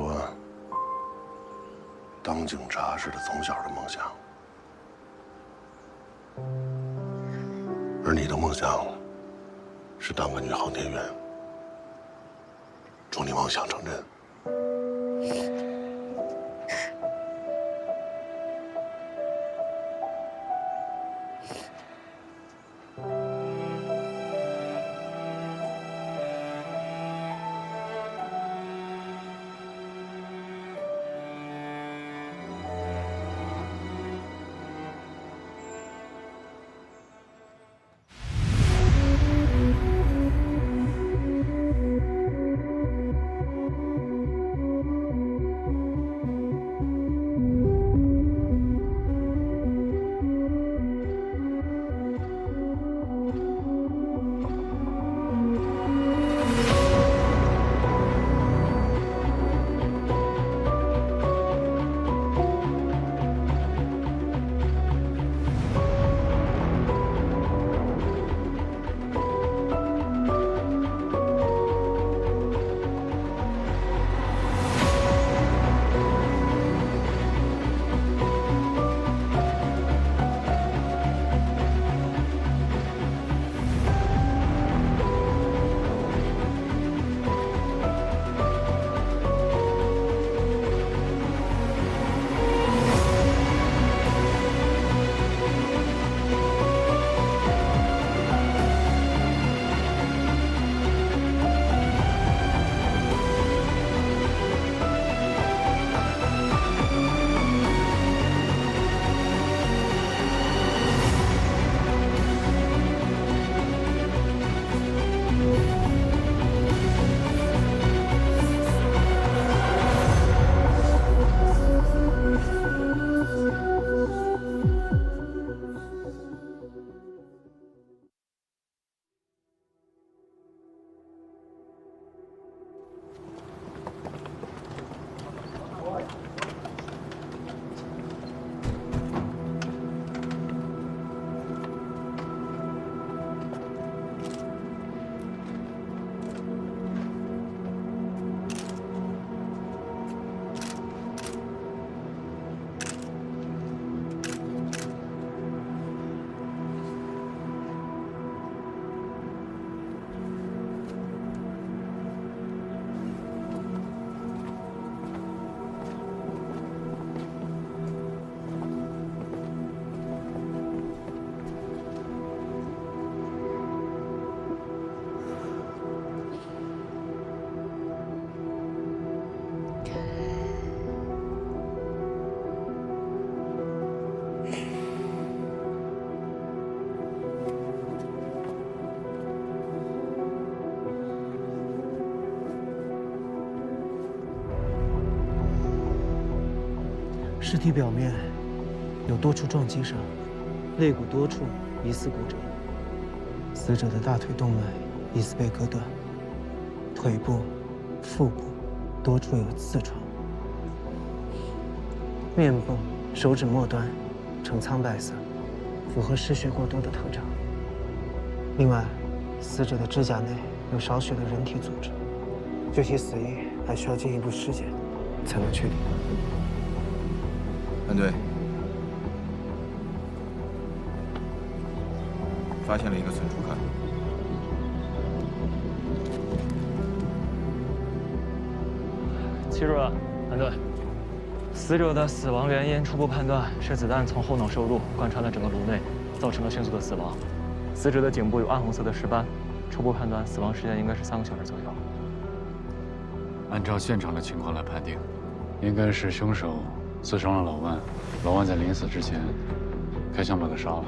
说，当警察是他从小的梦想，而你的梦想是当个女航天员。祝你梦想成真。尸体表面有多处撞击伤，肋骨多处疑似骨折。死者的大腿动脉疑似被割断，腿部、腹部多处有刺创，面部、手指末端呈苍白色，符合失血过多的特征。另外，死者的指甲内有少许的人体组织，具体死因还需要进一步尸检才能确定。 安队，发现了一个存储卡。记住了，安队。死者的死亡原因初步判断是子弹从后脑受入，贯穿了整个颅内，造成了迅速的死亡。死者的颈部有暗红色的尸斑，初步判断死亡时间应该是3个小时左右。按照现场的情况来判定，应该是凶手 刺伤了老万，老万在临死之前开枪把他杀了。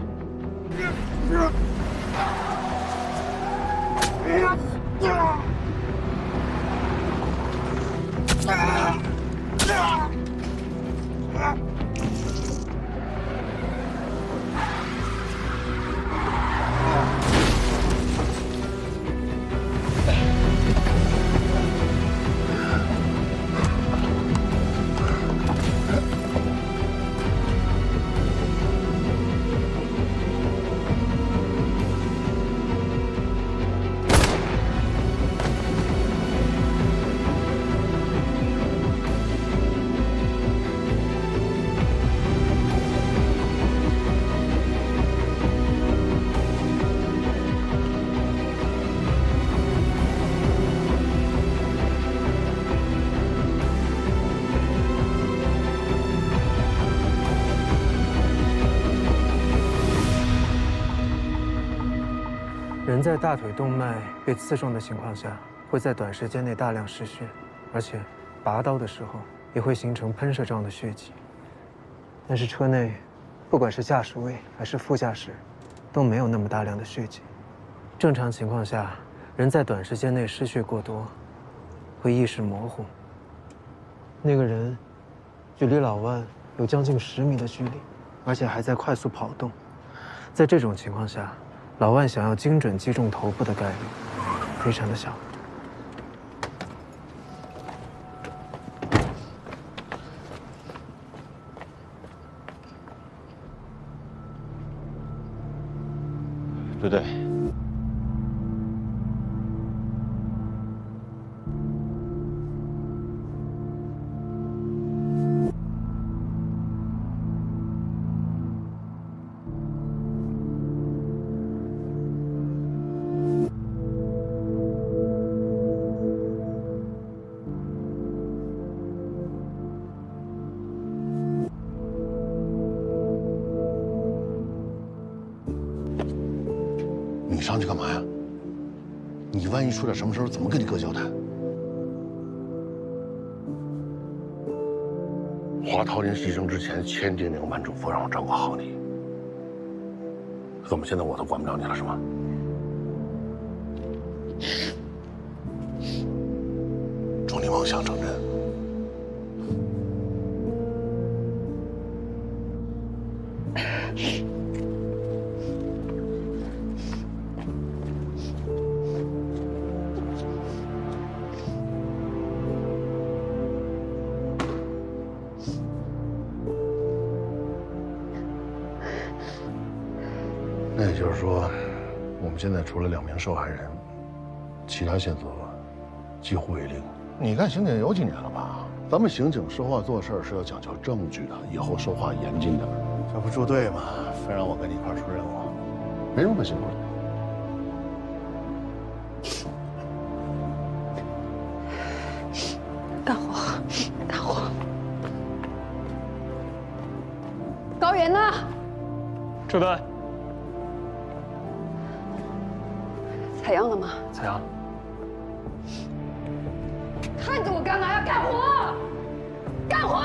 人在大腿动脉被刺中的情况下，会在短时间内大量失血，而且拔刀的时候也会形成喷射状的血迹。但是车内，不管是驾驶位还是副驾驶，都没有那么大量的血迹。正常情况下，人在短时间内失血过多，会意识模糊。那个人距离老万有将近10米的距离，而且还在快速跑动。在这种情况下，老万想要精准击中头部的概率非常的小。对对。你上去干嘛呀？你万一出点什么事儿，怎么跟你哥交代？华涛临牺牲之前千叮咛万嘱咐，让我照顾好你。怎么现在我都管不了你了，是吗？祝你梦想成真。那也就是说，我们现在除了2名受害人，其他线索几乎为零。你干刑警有几年了吧？咱们刑警说话做事是要讲究证据的，以后说话严谨点。这不住队吗？非让我跟你一块出任务，没什么可辛苦的。干活，干活。高原呢？车队。采样了吗？采样。看着我干嘛呀？干活！干活！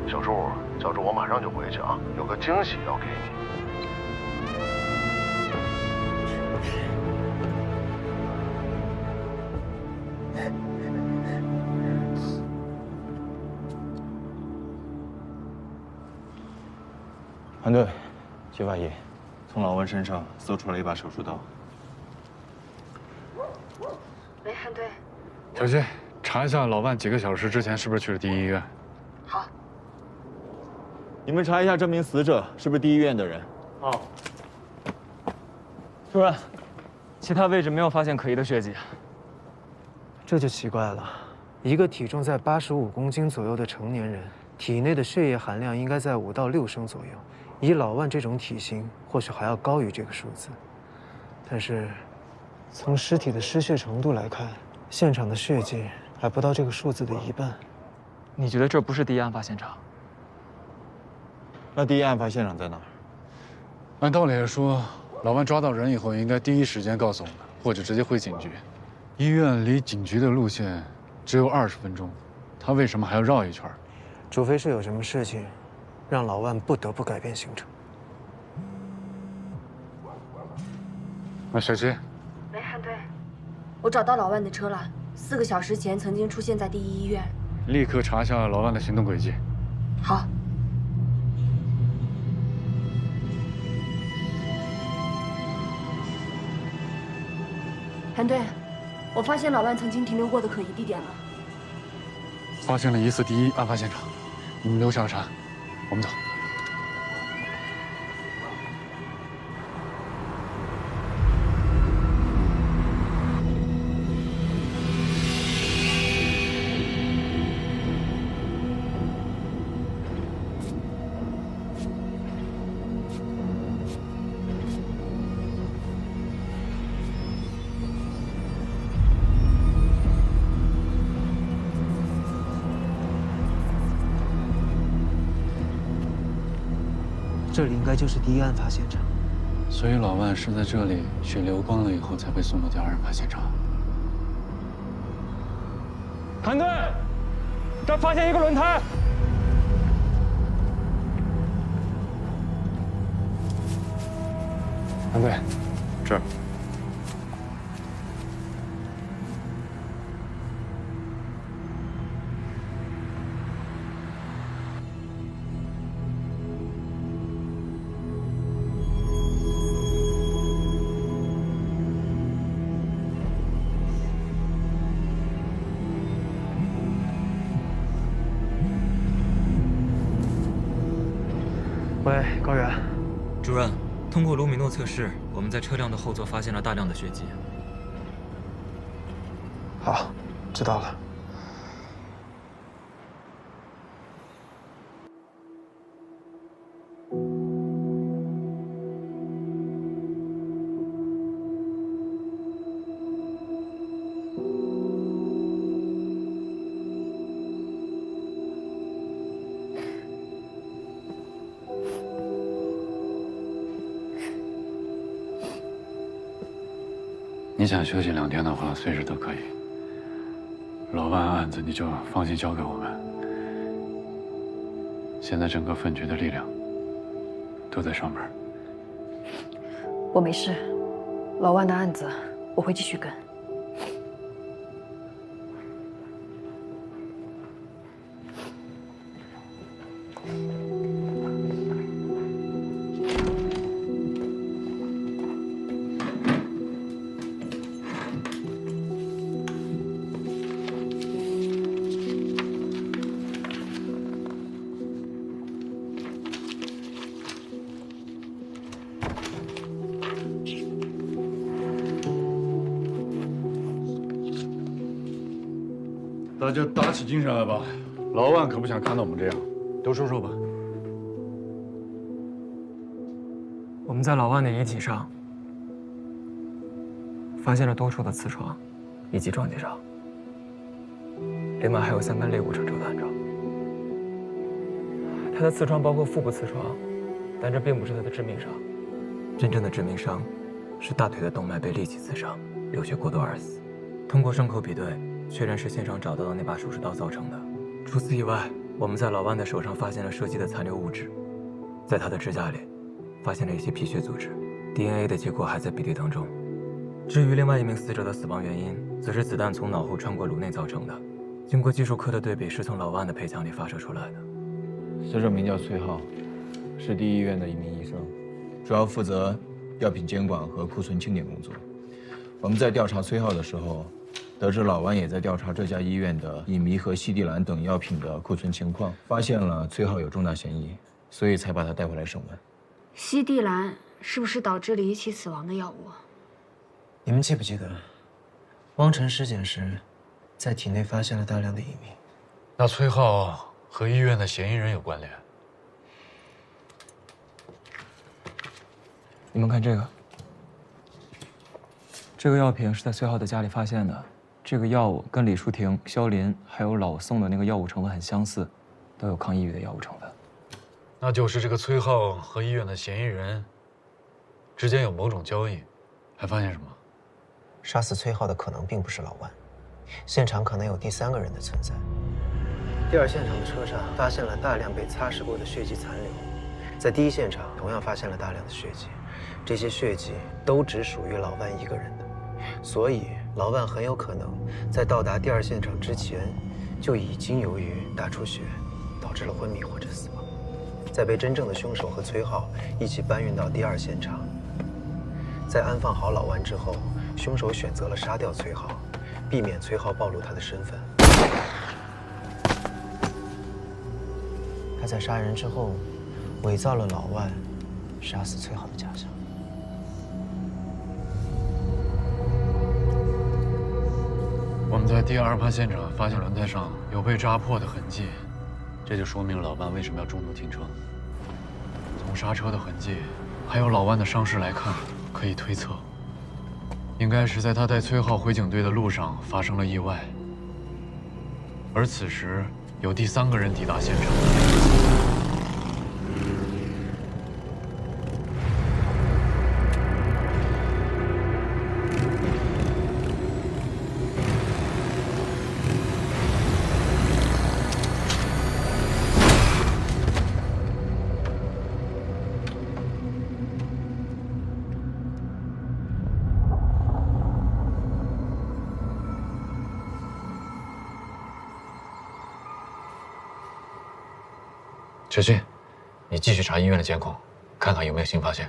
小朱，叫着我马上就回去啊，有个惊喜要给你。韩队，揭发一，从老万身上搜出来一把手术刀。喂，韩队。小谢，查一下老万几个小时之前是不是去了第一医院？好。你们查一下这名死者是不是第一医院的人？哦。主任，其他位置没有发现可疑的血迹。这就奇怪了，一个体重在85公斤左右的成年人，体内的血液含量应该在5到6升左右。以老万这种体型，或许还要高于这个数字。但是，从尸体的失血程度来看，现场的血迹还不到这个数字的1半。你觉得这不是第一案发现场？那第一案发现场在哪儿？按道理来说，老万抓到人以后，应该第一时间告诉我们，或者直接回警局。医院离警局的路线只有20分钟，他为什么还要绕一圈？除非是有什么事情，让老万不得不改变行程。那小谢，喂，韩队，我找到老万的车了，4个小时前曾经出现在第一医院。立刻查一下老万的行动轨迹。好。韩队，我发现老万曾经停留过的可疑地点了。发现了疑似第一案发现场，你们留下了查，我们走。这里应该就是第一案发现场。所以老万是在这里血流光了以后才被送到第2案发现场。团队，这儿发现一个轮胎。团队，这儿。喂，高原。主任，通过卢米诺测试，我们在车辆的后座发现了大量的血迹。好，知道了。你想休息2天的话，随时都可以。老万案子你就放心交给我们。现在整个分局的力量都在上边。我没事，老万的案子我会继续跟。大家打起精神来吧，老万可不想看到我们这样。都说说吧。我们在老万的遗体上发现了多处的刺创以及撞击伤，另外还有3根肋骨成抽断症。他的刺创包括腹部刺创，但这并不是他的致命伤。真正的致命伤是大腿的动脉被利器刺伤，流血过多而死。通过伤口比对，确认是现场找到的那把手术刀造成的。除此以外，我们在老万的手上发现了射击的残留物质，在他的指甲里发现了一些皮屑组织 ，DNA 的结果还在比对当中。至于另外一名死者的死亡原因，则是子弹从脑后穿过颅内造成的。经过技术科的对比，是从老万的配枪里发射出来的。死者名叫崔浩，是第一医院的一名医生，主要负责药品监管和库存清点工作。我们在调查崔浩的时候，得知老万也在调查这家医院的乙醚和西地兰等药品的库存情况，发现了崔浩有重大嫌疑，所以才把他带回来审问。西地兰是不是导致离奇死亡的药物？你们记不记得，汪晨尸检时，在体内发现了大量的乙醚？那崔浩和医院的嫌疑人有关联？你们看这个，这个药品是在崔浩的家里发现的。这个药物跟李淑婷、肖林还有老宋的那个药物成分很相似，都有抗抑郁的药物成分。那就是这个崔浩和医院的嫌疑人之间有某种交易。还发现什么？杀死崔浩的可能并不是老万，现场可能有第3个人的存在。第2现场的车上发现了大量被擦拭过的血迹残留，在第1现场同样发现了大量的血迹，这些血迹都只属于老万一个人的，所以老万很有可能在到达第2现场之前，就已经由于大出血导致了昏迷或者死亡，再被真正的凶手和崔浩一起搬运到第2现场。在安放好老万之后，凶手选择了杀掉崔浩，避免崔浩暴露他的身份。他在杀人之后，伪造了老万杀死崔浩的假象。我们在第2发现场发现轮胎上有被扎破的痕迹，这就说明老万为什么要中途停车。从刹车的痕迹，还有老万的伤势来看，可以推测，应该是在他带崔浩回警队的路上发生了意外，而此时有第3个人抵达现场。志勋，你继续查医院的监控，看看有没有新发现。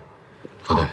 副队。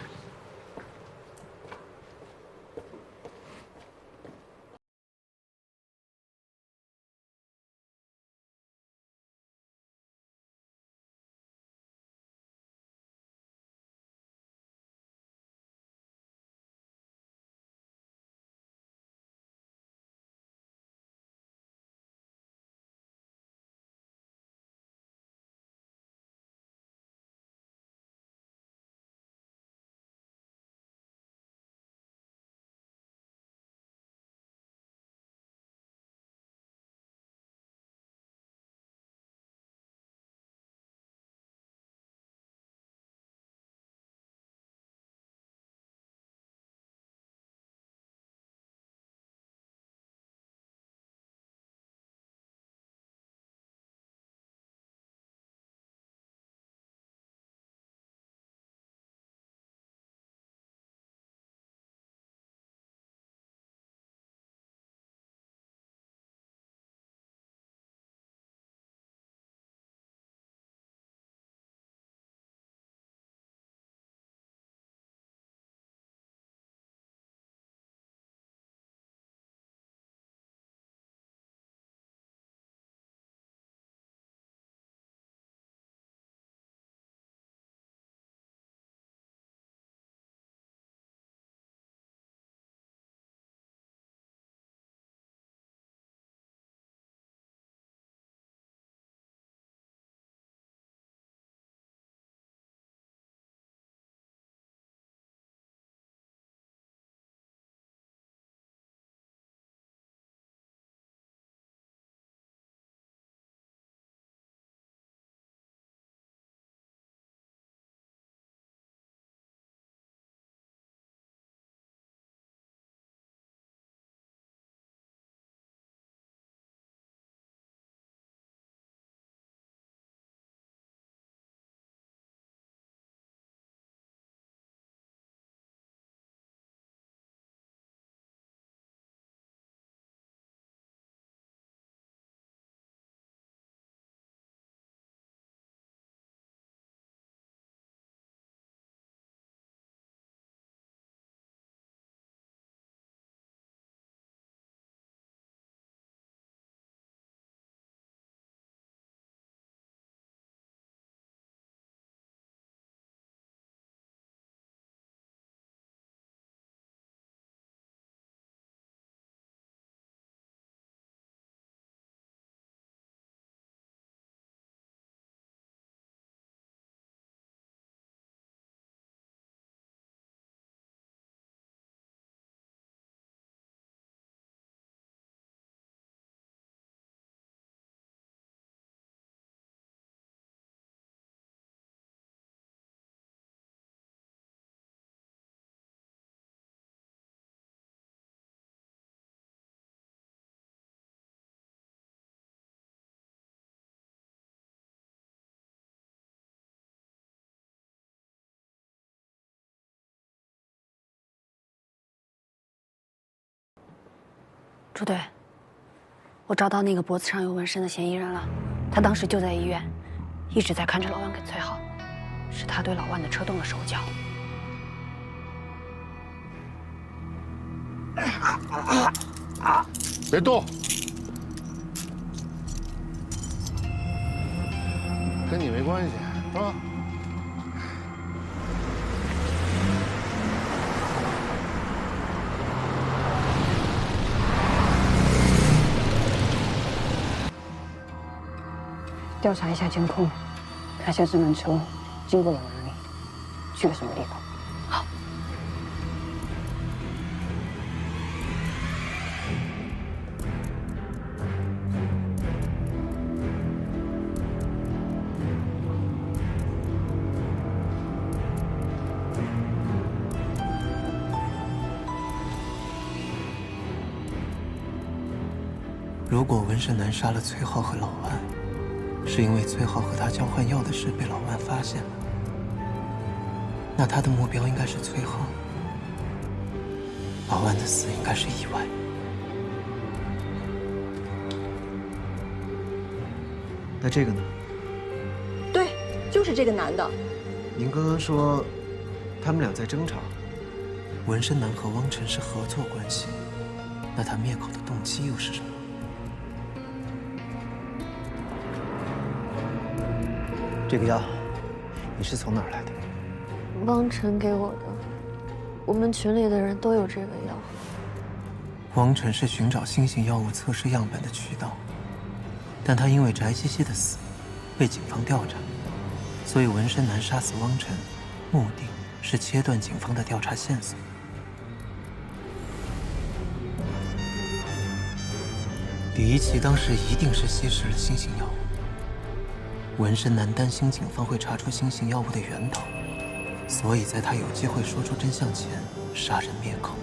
朱队，我找到那个脖子上有纹身的嫌疑人了，他当时就在医院，一直在看着老万跟崔浩，是他对老万的车动了手脚。别动，跟你没关系，是吧？调查一下监控，看下这辆车经过了哪里，去了什么地方。好。如果纹身男杀了崔浩和老万，是因为崔浩和他交换药的事被老万发现了，那他的目标应该是崔浩，老万的死应该是意外。那这个呢？就是这个男的。您刚刚说他们俩在争吵，纹身男和汪晨是合作关系，那他灭口的动机又是什么？这个药，你是从哪儿来的？汪晨给我的，我们群里的人都有这个药。汪晨是寻找新型药物测试样本的渠道，但他因为翟西西的死被警方调查，所以纹身男杀死汪晨，目的是切断警方的调查线索。李一奇当时一定是吸食了新型药物。纹身男担心警方会查出新型药物的源头，所以在他有机会说出真相前杀人灭口。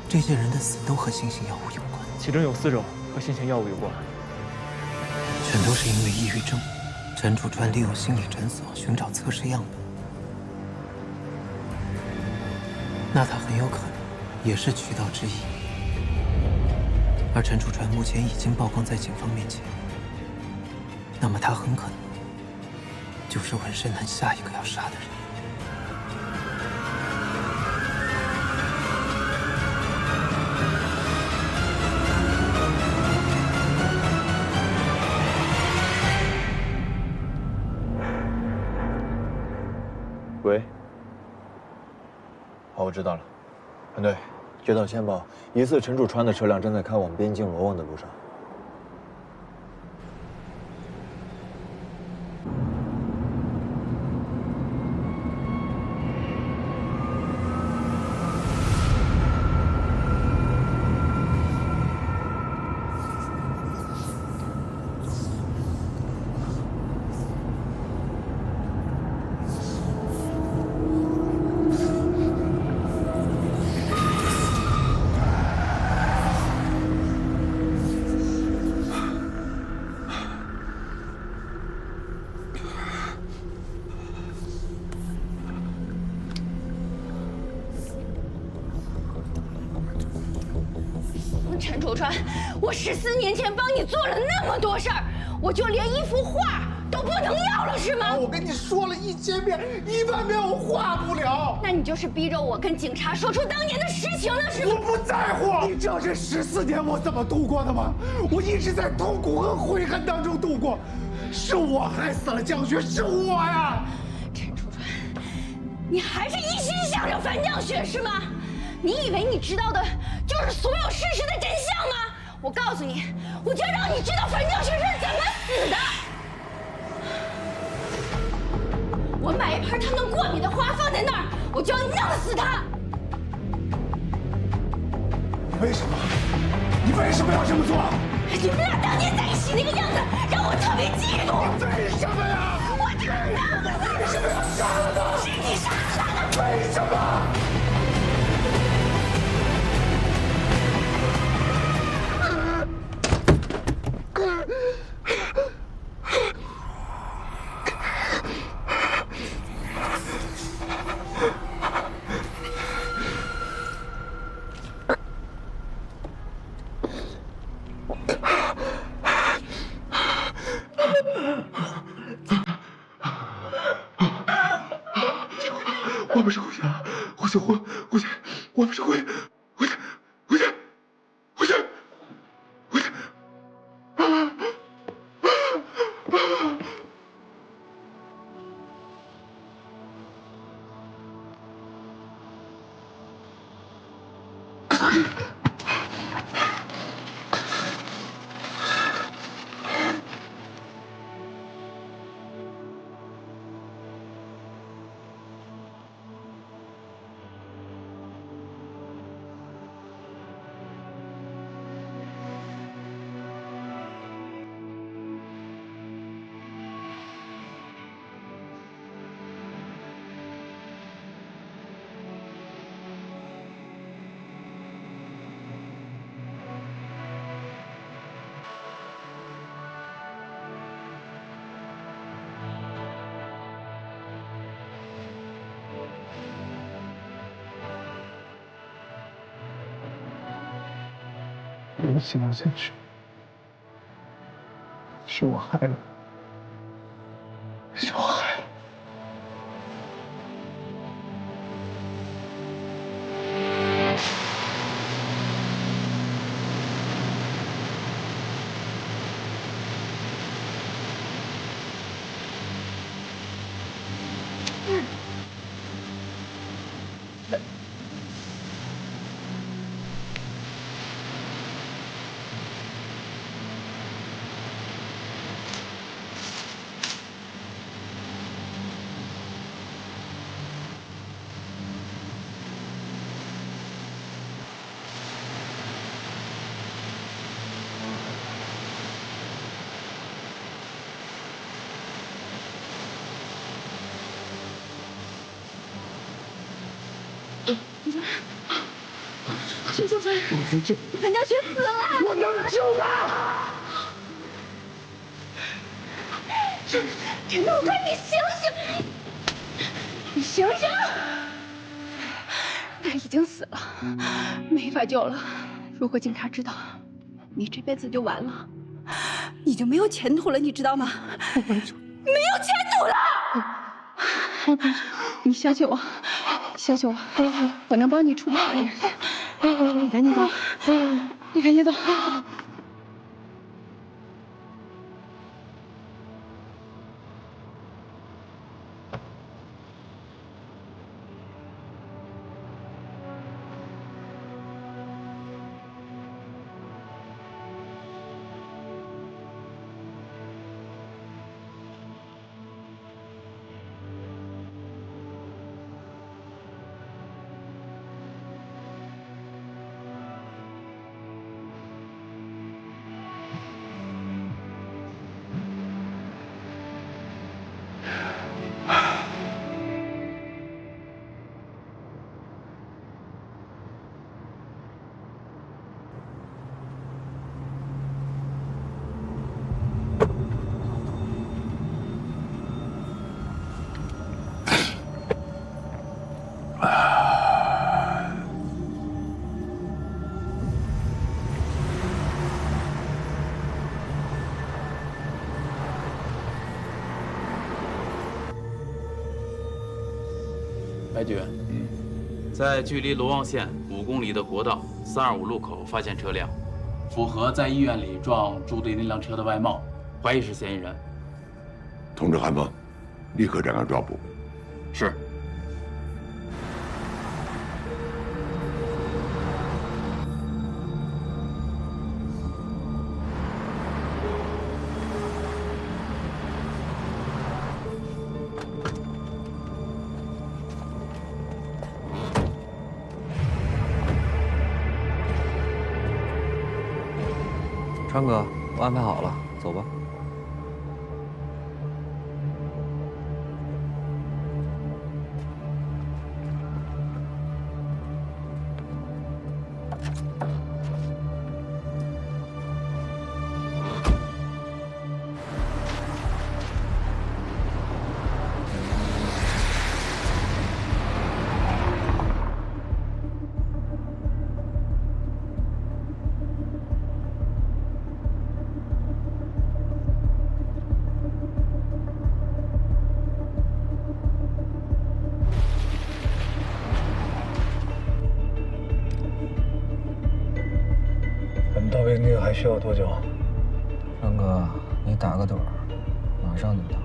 这些人的死都和新型药物有关，其中有4种和新型药物有关，全都是因为抑郁症。陈楚川利用心理诊所寻找测试样本，那他很有可能也是渠道之一。而陈楚川目前已经曝光在警方面前，那么他很可能就是纹身男下一个要杀的人。喂，好，我知道了。团队，接到线报，疑似陈楚川的车辆正在开往边境罗旺的路上。陈楚川，我14年前帮你做了那么多事儿，我就连一幅画都不能要了是吗？我跟你说了1000遍、10000遍，我画不了。那你就是逼着我跟警察说出当年的实情了是吗？我不在乎。你知道这14年我怎么度过的吗？我一直在痛苦和悔恨当中度过，是我害死了江雪，是我呀！陈楚川，你还是一心想着樊江雪是吗？你以为你知道的就是所有事实的真相吗？我告诉你，我就让你知道樊江雪是怎么死的。我买一盆他能过敏的花放在那儿，我就要弄死他。为什么？你为什么要这么做？你们俩当年在一起那个样子，让我特别嫉妒。为什么呀？我知道。为什么要杀了他？是你杀的。为什么？我们是胡仙，胡仙，我们是胡仙。你想下去，是我害了你。沈秀春，樊江雪死了！我能救他！陈东川，你醒醒！你醒醒！他已经死了，没法救了。如果警察知道，你这辈子就完了，你就没有前途了，你知道吗？没有前途了！你相信我，相信我，我能帮你除掉你。你赶紧走，你赶紧走。白局，在距离罗旺县5公里的国道325路口发现车辆，符合在医院里撞朱队那辆车的外貌，怀疑是嫌疑人。通知韩峰，立刻展开抓捕。是。川哥，我安排好了，走吧。到边境还需要多久？川哥，你打个盹儿，马上就到。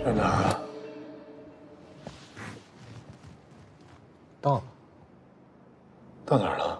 在哪儿啊？到了。到哪儿了？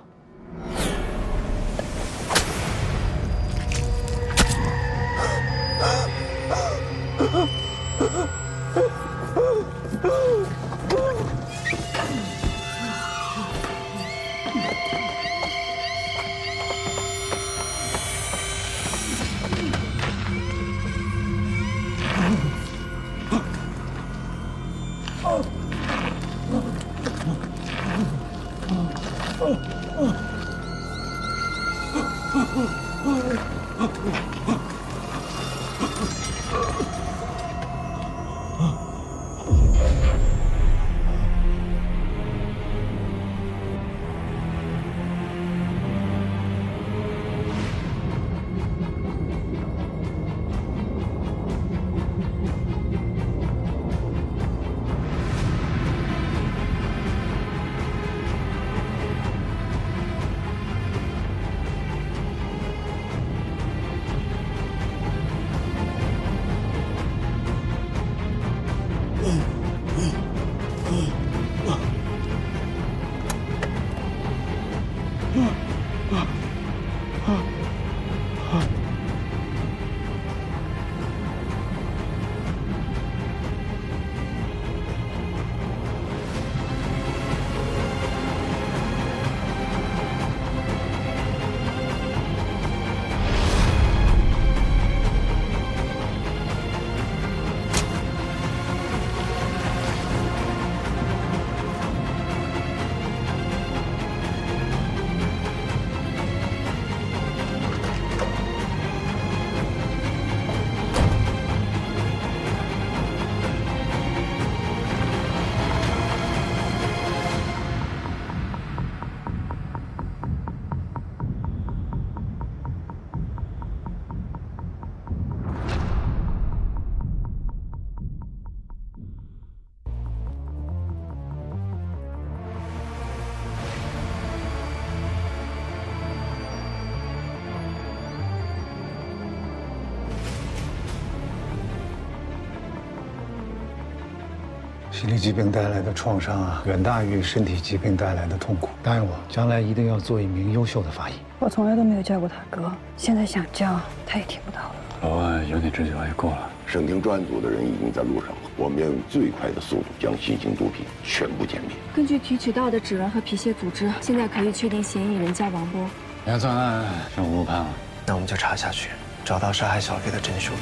心理疾病带来的创伤啊，远大于身体疾病带来的痛苦。答应我，将来一定要做一名优秀的法医。我从来都没有叫过他哥，现在想叫他也听不到了。老万有你这句话也够了。省厅专案组的人已经在路上了，我们要用最快的速度将新型毒品全部歼灭。根据提取到的指纹和皮屑组织，现在可以确定嫌疑人叫王波。你看，作案上无误判了。那我们就查下去，找到杀害小飞的真凶。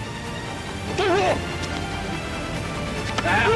站住！